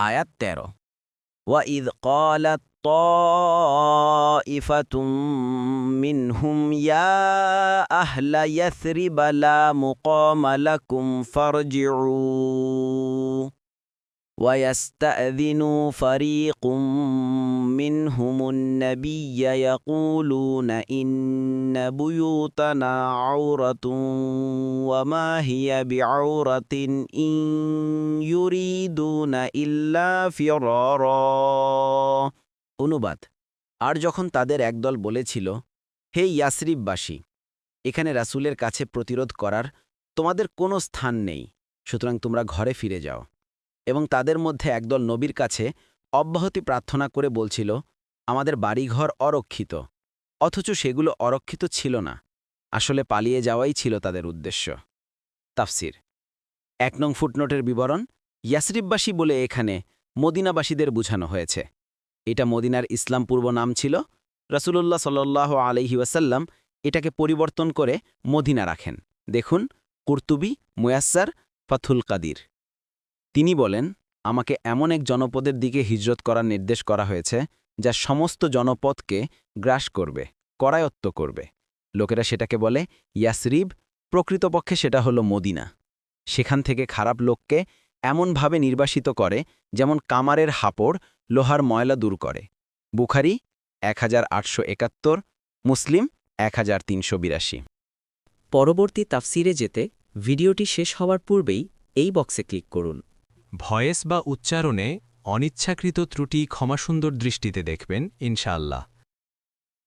আয়াত ১৩ وَإِذْ قَالَتْ طَائِفَةٌ مِّنْهُمْ يَا أَهْلَ يَثْرِبَ لَا مُقَامَ لَكُمْ فَارْجِعُوا وَيَسْتَأْذِنُ فَرِيقٌ مِّنْهُمُ النَّبِيَّ يَقُولُونَ إِنَّ بُيُوتَنَا عَوْرَةٌ وَمَا هِيَ بِعَوْرَةٍ إِن يُرِيدُونَ إِلَّا فِرَارًا। অনুবাদ। আর যখন তাদের একদল বলেছিল, হে ইয়াসরিববাসী, এখানে রাসূলের কাছে প্রতিরোধ করার তোমাদের কোনো স্থান নেই, সুতরাং তোমরা ঘরে ফিরে যাও। এবং তাদের মধ্যে একদল নবীর কাছে অব্যাহতি প্রার্থনা করে বলছিল, আমাদের বাড়িঘর অরক্ষিত, অথচ সেগুলো অরক্ষিত ছিল না, আসলে পালিয়ে যাওয়াই ছিল তাদের উদ্দেশ্য। তাফসির। ১ নং ফুটনোটের বিবরণ, ইয়াসরিববাসী বলে এখানে মদিনাবাসীদের বুঝানো হয়েছে। এটা মদিনার ইসলাম পূর্ব নাম ছিল। রাসূলুল্লাহ সাল্লাল্লাহু আলাইহি ওয়াসাল্লাম এটাকে পরিবর্তন করে মদিনা রাখেন। দেখুন কুরতুবী, মুয়াস্সার, ফাথুল কাদির। তিনি বলেন, আমাকে এমন এক জনপদের দিকে হিজরত করার নির্দেশ করা হয়েছে যা সমস্ত জনপদকে গ্রাস করবে, করায়ত্ত করবে। লোকেরা সেটাকে বলে ইয়াসরিব, প্রকৃতপক্ষে সেটা হলো মদিনা। সেখান থেকে খারাপ লোককে এমনভাবে নির্বাসিত করে যেমন কামারের হাপড় লোহার ময়লা দূর করে। বুখারী ১৮৭১, মুসলিম ১৩৮২। পরবর্তী তাফসিরে যেতে ভিডিওটি শেষ হওয়ার পূর্বেই এই বক্সে ক্লিক করুন। ভয়েস বা উচ্চারণে অনিচ্ছাকৃত ত্রুটি ক্ষমাসুন্দর দৃষ্টিতে দেখবেন ইনশাআল্লাহ।